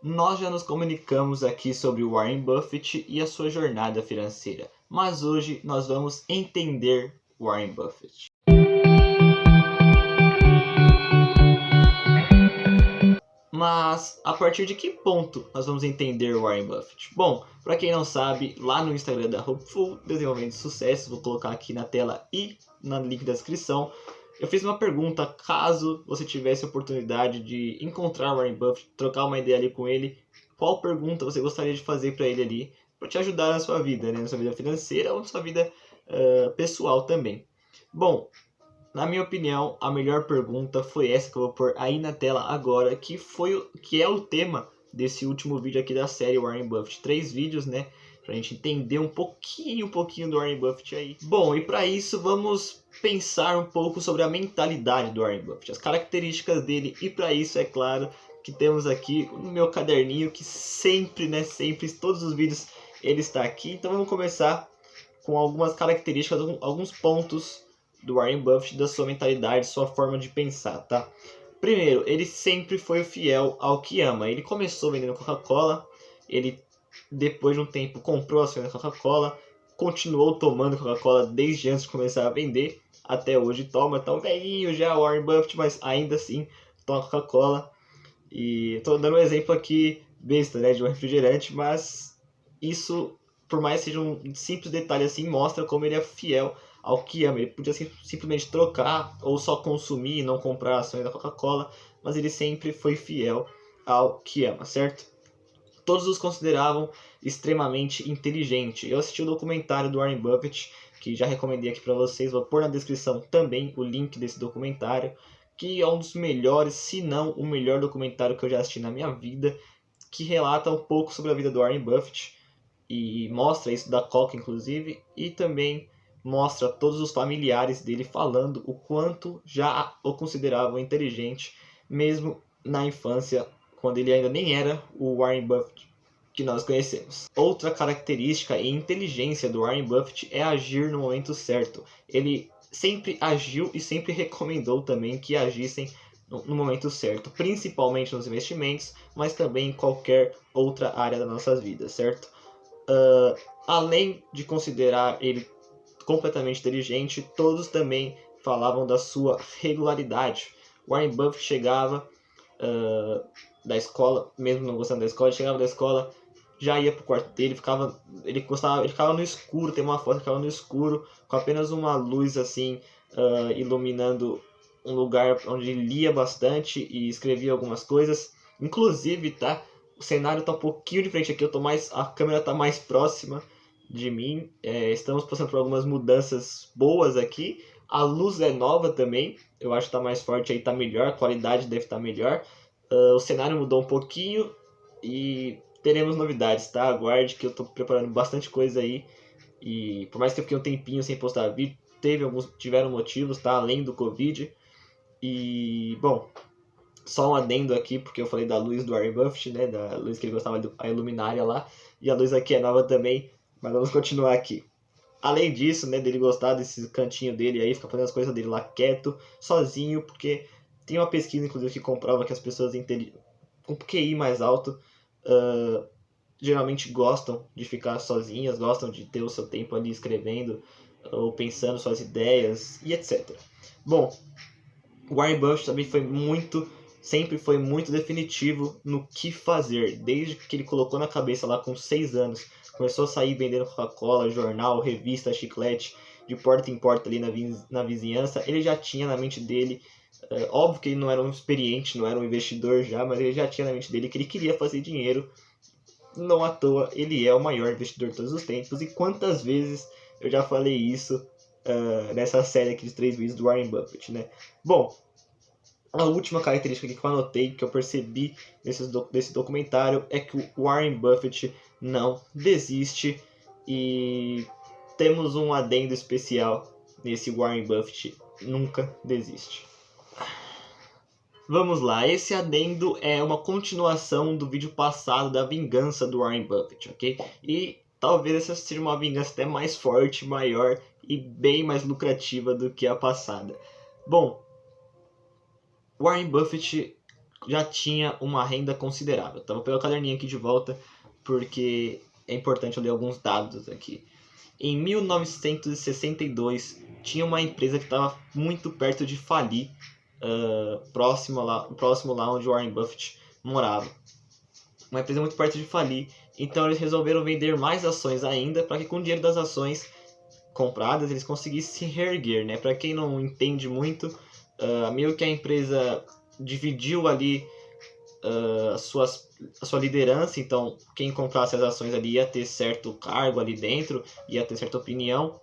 Nós já nos comunicamos aqui sobre o Warren Buffett e a sua jornada financeira, mas hoje nós vamos entender Warren Buffett. Mas a partir de que ponto nós vamos entender Warren Buffett? Bom, para quem não sabe, lá no Instagram da Hopeful Desenvolvimento de Sucesso, vou colocar aqui na tela e no link da descrição, eu fiz uma pergunta caso você tivesse a oportunidade de encontrar Warren Buffett, trocar uma ideia ali com ele, qual pergunta você gostaria de fazer para ele ali, para te ajudar na sua vida, né? Na sua vida financeira ou na sua vida pessoal também. Bom, na minha opinião, a melhor pergunta foi essa que eu vou pôr aí na tela agora, que é o tema desse último vídeo aqui da série Warren Buffett. 3 vídeos, né? Pra gente entender um pouquinho do Warren Buffett aí. Bom, e para isso vamos pensar um pouco sobre a mentalidade do Warren Buffett, as características dele, e para isso, é claro, que temos aqui no meu caderninho, que sempre, todos os vídeos ele está aqui. Então vamos começar com algumas características, alguns pontos do Warren Buffett, da sua mentalidade, sua forma de pensar, tá? Primeiro, ele sempre foi fiel ao que ama. Ele começou vendendo Coca-Cola, ele depois de um tempo comprou a ações da Coca-Cola, continuou tomando Coca-Cola desde antes de começar a vender, até hoje toma, tão velhinho já o Warren Buffett, mas ainda assim toma Coca-Cola. E tô dando um exemplo aqui besta, né, de um refrigerante, mas isso, por mais que seja um simples detalhe assim, mostra como ele é fiel ao que ama. Ele podia simplesmente trocar ou só consumir e não comprar ações da Coca-Cola, mas ele sempre foi fiel ao que ama, certo? Todos os consideravam extremamente inteligente. Eu assisti o documentário do Warren Buffett, que já recomendei aqui para vocês, vou pôr na descrição também o link desse documentário, que é um dos melhores, se não o melhor documentário que eu já assisti na minha vida, que relata um pouco sobre a vida do Warren Buffett e mostra isso da Coca, inclusive, e também mostra todos os familiares dele falando o quanto já o consideravam inteligente, mesmo na infância, quando ele ainda nem era o Warren Buffett que nós conhecemos. Outra característica e inteligência do Warren Buffett é agir no momento certo. Ele sempre agiu e sempre recomendou também que agissem no momento certo, principalmente nos investimentos, mas também em qualquer outra área das nossas vidas, certo? Além de considerar ele completamente inteligente, todos também falavam da sua regularidade. Warren Buffett chegava da escola, mesmo não gostando da escola, ele chegava da escola, já ia pro quarto dele, ele ficava no escuro, tem uma foto que ficava no escuro, com apenas uma luz assim, iluminando um lugar onde ele lia bastante e escrevia algumas coisas. Inclusive, tá? O cenário tá um pouquinho diferente aqui, a câmera tá mais próxima de mim. Estamos passando por algumas mudanças boas aqui. A luz é nova também, eu acho que tá mais forte aí, tá melhor, a qualidade deve estar melhor. O cenário mudou um pouquinho e teremos novidades, tá? Aguarde que eu tô preparando bastante coisa aí. E por mais que eu fiquei um tempinho sem postar vídeo, tiveram motivos, tá? Além do Covid. E, bom, só um adendo aqui, porque eu falei da luz do Warren Buffett, né? Da luz que ele gostava, a iluminária lá. E a luz aqui é nova também, mas vamos continuar aqui. Além disso, né, dele gostar desse cantinho dele aí, ficar fazendo as coisas dele lá quieto, sozinho, porque tem uma pesquisa, inclusive, que comprova que as pessoas com QI mais alto geralmente gostam de ficar sozinhas, gostam de ter o seu tempo ali escrevendo ou pensando suas ideias e etc. Bom, Warren Buffett também sempre foi muito definitivo no que fazer, desde que ele colocou na cabeça lá com 6 anos, começou a sair vendendo Coca-Cola, jornal, revista, chiclete, de porta em porta ali na vizinhança, ele já tinha na mente dele, óbvio que ele não era um experiente, não era um investidor já, mas ele já tinha na mente dele que ele queria fazer dinheiro. Não à toa, ele é o maior investidor de todos os tempos, e quantas vezes eu já falei isso nessa série aqui de 3 vídeos do Warren Buffett, né? Bom, a última característica aqui que eu anotei, que eu percebi desse documentário, é que o Warren Buffett não desiste, e temos um adendo especial nesse Warren Buffett nunca desiste. Vamos lá, esse adendo é uma continuação do vídeo passado da vingança do Warren Buffett, ok? E talvez essa seja uma vingança até mais forte, maior e bem mais lucrativa do que a passada. Bom, Warren Buffett já tinha uma renda considerável. Tá? Vou pegar o caderninho aqui de volta, porque é importante eu ler alguns dados aqui. Em 1962, tinha uma empresa que estava muito perto de falir, próximo lá onde Warren Buffett morava. Uma empresa muito perto de falir, então eles resolveram vender mais ações ainda, para que com o dinheiro das ações compradas eles conseguissem se reerguer, né? Para quem não entende muito, meio que a empresa dividiu ali a sua liderança, então quem comprasse as ações ali ia ter certo cargo ali dentro, ia ter certa opinião,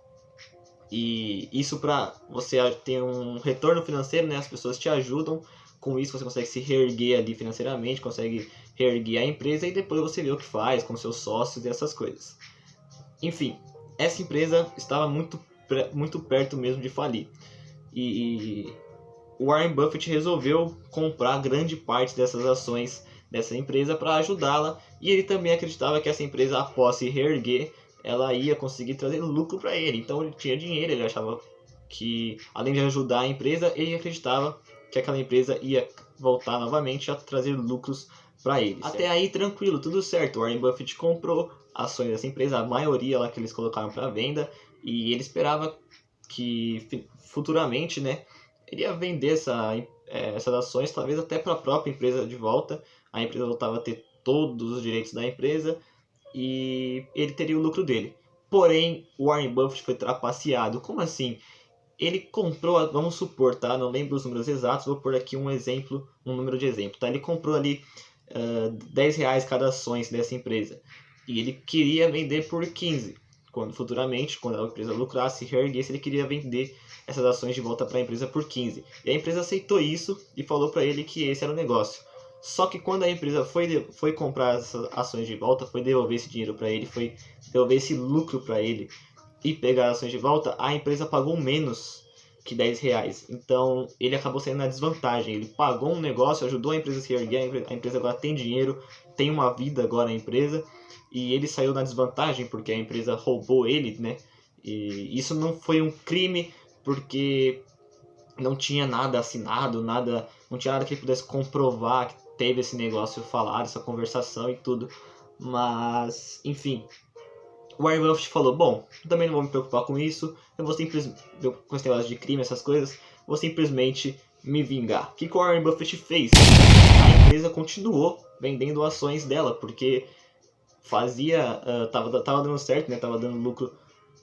e isso para você ter um retorno financeiro, né? As pessoas te ajudam, com isso você consegue se reerguer ali financeiramente, consegue reerguer a empresa e depois você vê o que faz com seus sócios e essas coisas. Enfim, essa empresa estava muito perto mesmo de falir. E o Warren Buffett resolveu comprar grande parte dessas ações dessa empresa para ajudá-la. E ele também acreditava que essa empresa, após se reerguer, ela ia conseguir trazer lucro para ele. Então ele tinha dinheiro, ele achava que, além de ajudar a empresa, ele acreditava que aquela empresa ia voltar novamente a trazer lucros para ele. Até aí tranquilo, tudo certo. O Warren Buffett comprou ações dessa empresa, a maioria lá que eles colocaram para venda, e ele esperava que futuramente, né, ele ia vender essas ações, talvez até para a própria empresa de volta. A empresa voltava a ter todos os direitos da empresa e ele teria o lucro dele. Porém, o Warren Buffett foi trapaceado. Como assim? Ele comprou, vamos supor, tá? Não lembro os números exatos, vou pôr aqui um exemplo, um número de exemplo, tá? Ele comprou ali R$10 cada ações dessa empresa e ele queria vender por 15. Quando futuramente, quando a empresa lucrasse, reerguesse, ele queria vender essas ações de volta para a empresa por 15. E a empresa aceitou isso e falou para ele que esse era o negócio. Só que quando a empresa foi comprar essas ações de volta, foi devolver esse dinheiro para ele, foi devolver esse lucro para ele e pegar as ações de volta, a empresa pagou menos que R$10. Então ele acabou saindo na desvantagem. Ele pagou um negócio, ajudou a empresa a se erguer, a empresa agora tem dinheiro, tem uma vida agora a empresa, e ele saiu na desvantagem porque a empresa roubou ele, né? E isso não foi um crime porque não tinha nada assinado, não tinha nada que ele pudesse comprovar que teve esse negócio falado, essa conversação e tudo. Mas, enfim, o Warren Buffett falou, bom, também não vou me preocupar com isso, eu vou simplesmente, com esse negócio de crime, essas coisas, vou simplesmente me vingar. O que o Warren Buffett fez? A empresa continuou vendendo ações dela, porque tava dando certo, né? Tava dando lucro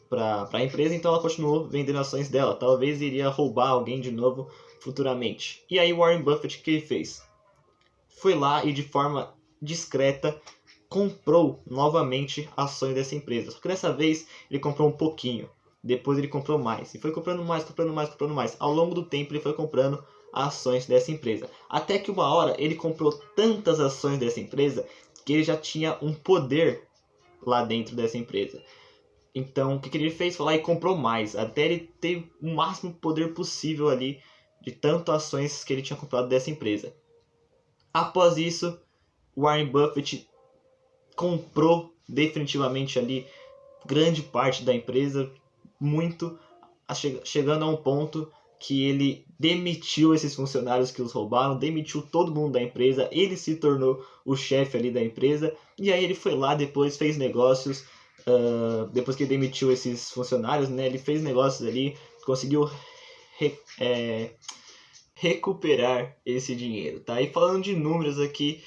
para a empresa, então ela continuou vendendo ações dela. Talvez iria roubar alguém de novo futuramente. E aí o Warren Buffett, o que ele fez? Foi lá e de forma discreta comprou novamente ações dessa empresa. Só que dessa vez ele comprou um pouquinho. Depois ele comprou mais. E foi comprando mais, comprando mais, comprando mais. Ao longo do tempo ele foi comprando ações dessa empresa. Até que uma hora ele comprou tantas ações dessa empresa que ele já tinha um poder lá dentro dessa empresa. Então o que ele fez? Foi lá e comprou mais. Até ele ter o máximo poder possível ali de tantas ações que ele tinha comprado dessa empresa. Após isso, Warren Buffett comprou definitivamente ali grande parte da empresa, chegando a um ponto que ele demitiu esses funcionários que os roubaram, demitiu todo mundo da empresa, ele se tornou o chefe ali da empresa, e aí ele foi lá depois, fez negócios, depois que ele demitiu esses funcionários, né, ele fez negócios ali, conseguiu recuperar esse dinheiro, tá? E falando de números aqui,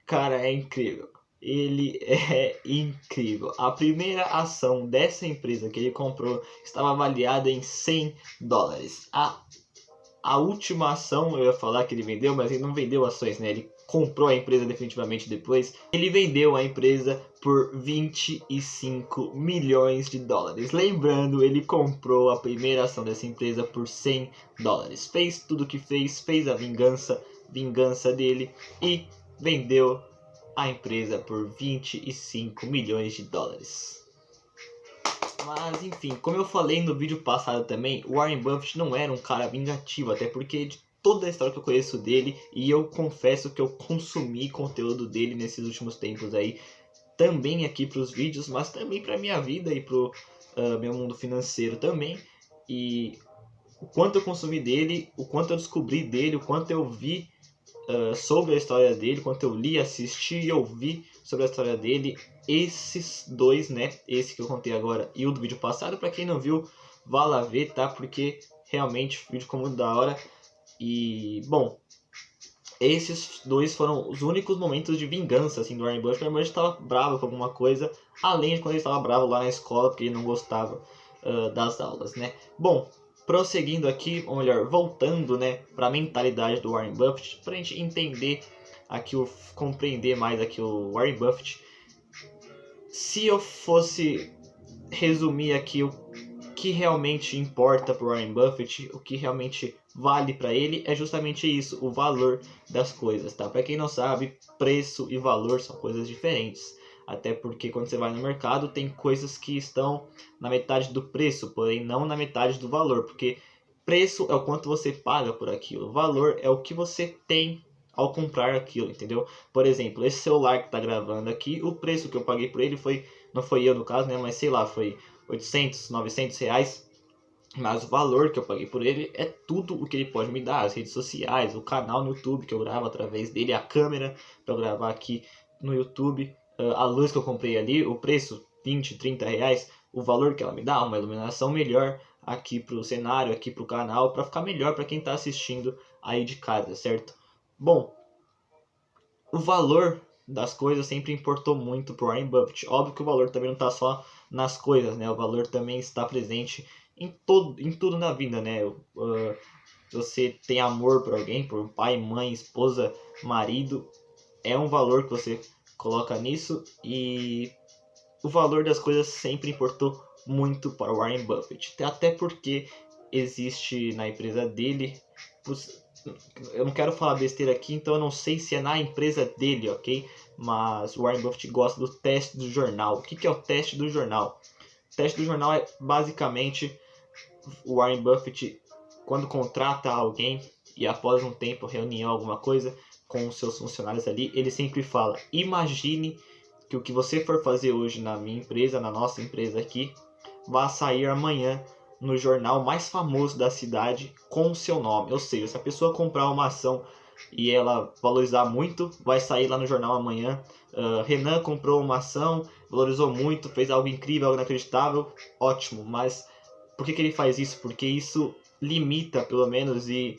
cara, é incrível. Ele é incrível. A primeira ação dessa empresa que ele comprou estava avaliada em $100. A última ação, eu ia falar que ele vendeu, mas ele não vendeu ações, né? Ele comprou a empresa definitivamente depois. Ele vendeu a empresa por $25 milhões. Lembrando, ele comprou a primeira ação dessa empresa por $100. Fez tudo o que fez a vingança dele e vendeu a empresa por $25 milhões. Mas enfim, como eu falei no vídeo passado também, o Warren Buffett não era um cara vingativo, até porque de toda a história que eu conheço dele, e eu confesso que eu consumi conteúdo dele nesses últimos tempos aí, também aqui para os vídeos, mas também para minha vida e pro meu mundo financeiro também, e o quanto eu consumi dele, o quanto eu descobri dele, o quanto eu vi sobre a história dele, quanto eu li, assisti e ouvi sobre a história dele, esses dois, né, esse que eu contei agora e o do vídeo passado, para quem não viu, vá lá ver, tá? Porque realmente o vídeo ficou muito da hora. E, bom, esses dois foram os únicos momentos de vingança, assim, do Warren Buffett. O Warren Buffett estava bravo com alguma coisa, além de quando ele estava bravo lá na escola, porque ele não gostava das aulas, né? Bom, prosseguindo aqui, ou melhor, voltando, né, para a mentalidade do Warren Buffett, para a gente entender aqui, compreender mais aqui o Warren Buffett. Se eu fosse resumir aqui o que realmente importa para o Warren Buffett, o que realmente vale para ele, é justamente isso, o valor das coisas, tá? Para quem não sabe, preço e valor são coisas diferentes. Até porque quando você vai no mercado, tem coisas que estão na metade do preço, porém não na metade do valor, porque preço é o quanto você paga por aquilo, valor é o que você tem ao comprar aquilo, entendeu? Por exemplo, esse celular que tá gravando aqui, o preço que eu paguei por ele foi, não foi eu no caso, né, mas sei lá, foi 800, 900 reais, mas o valor que eu paguei por ele é tudo o que ele pode me dar, as redes sociais, o canal no YouTube que eu gravo através dele, a câmera para eu gravar aqui no YouTube, a luz que eu comprei ali, o preço 20, 30 reais, o valor que ela me dá, uma iluminação melhor aqui pro cenário, aqui pro canal, para ficar melhor para quem tá assistindo aí de casa, certo? Bom, o valor das coisas sempre importou muito pro Warren Buffett. Óbvio que o valor também não está só nas coisas, né? O valor também está presente em tudo na vida, né? Se você tem amor por alguém, por pai, mãe, esposa, marido, é um valor que você coloca nisso, e o valor das coisas sempre importou muito para o Warren Buffett. Até porque existe na empresa dele, eu não quero falar besteira aqui, então eu não sei se é na empresa dele, ok? Mas o Warren Buffett gosta do teste do jornal. O que é o teste do jornal? O teste do jornal é basicamente o Warren Buffett, quando contrata alguém e após um tempo, reunião, alguma coisa com os seus funcionários ali, ele sempre fala: imagine que o que você for fazer hoje na minha empresa, na nossa empresa aqui, vai sair amanhã no jornal mais famoso da cidade com o seu nome. Ou seja, se a pessoa comprar uma ação e ela valorizar muito, vai sair lá no jornal amanhã. Renan comprou uma ação, valorizou muito, fez algo incrível, algo inacreditável, ótimo. Mas por que ele faz isso? Porque isso limita, pelo menos, e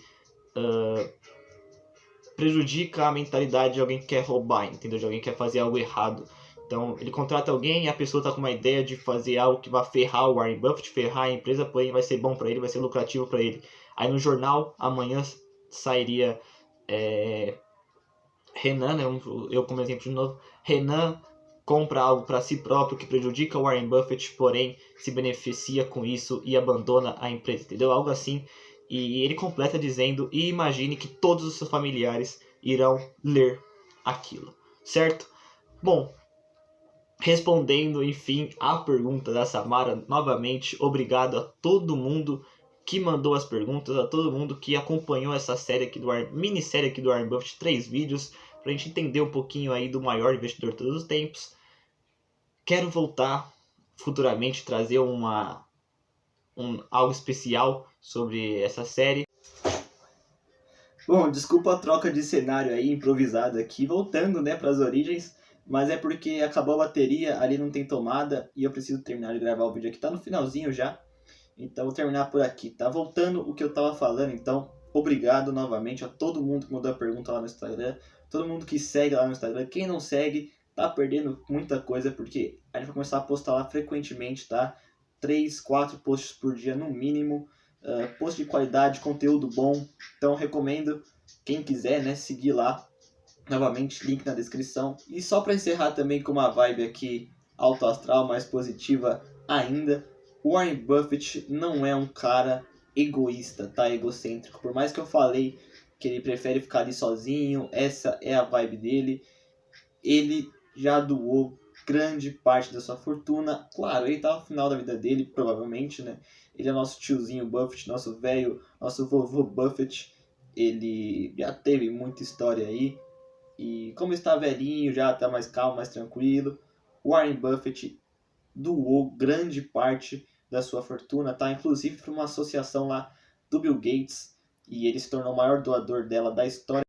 prejudica a mentalidade de alguém que quer roubar, entendeu? De alguém que quer fazer algo errado. Então, ele contrata alguém e a pessoa está com uma ideia de fazer algo que vai ferrar o Warren Buffett, ferrar a empresa, porém vai ser bom para ele, vai ser lucrativo para ele. Aí no jornal, amanhã sairia Renan, né, eu como exemplo de novo, Renan compra algo para si próprio que prejudica o Warren Buffett, porém se beneficia com isso e abandona a empresa, entendeu? Algo assim. E ele completa dizendo: e imagine que todos os seus familiares irão ler aquilo, certo? Bom, respondendo, enfim, a pergunta da Samara, novamente, obrigado a todo mundo que mandou as perguntas, a todo mundo que acompanhou essa série aqui minissérie aqui do Warren Buffett, 3 vídeos, pra gente entender um pouquinho aí do maior investidor de todos os tempos. Quero voltar futuramente, trazer algo especial sobre essa série. Bom, desculpa a troca de cenário aí, improvisada aqui, voltando, né, para as origens, mas é porque acabou a bateria, ali não tem tomada, e eu preciso terminar de gravar o vídeo aqui, tá no finalzinho já, então vou terminar por aqui, tá? Voltando o que eu tava falando, então, obrigado novamente a todo mundo que mandou a pergunta lá no Instagram, todo mundo que segue lá no Instagram, quem não segue, tá perdendo muita coisa, porque a gente vai começar a postar lá frequentemente, tá? 3, 4 posts por dia no mínimo, post de qualidade, conteúdo bom, então recomendo, quem quiser, né, seguir lá, novamente, link na descrição. E só para encerrar também com uma vibe aqui alto astral, mais positiva ainda, o Warren Buffett não é um cara egoísta, tá? Egocêntrico. Por mais que eu falei que ele prefere ficar ali sozinho, essa é a vibe dele, ele já doou grande parte da sua fortuna. Claro, ele tá no final da vida dele, provavelmente, né? Ele é nosso tiozinho Buffett, nosso velho, nosso vovô Buffett. Ele já teve muita história aí. E como está velhinho, já está mais calmo, mais tranquilo, Warren Buffett doou grande parte da sua fortuna, tá? Inclusive para uma associação lá do Bill Gates. E ele se tornou o maior doador dela da história.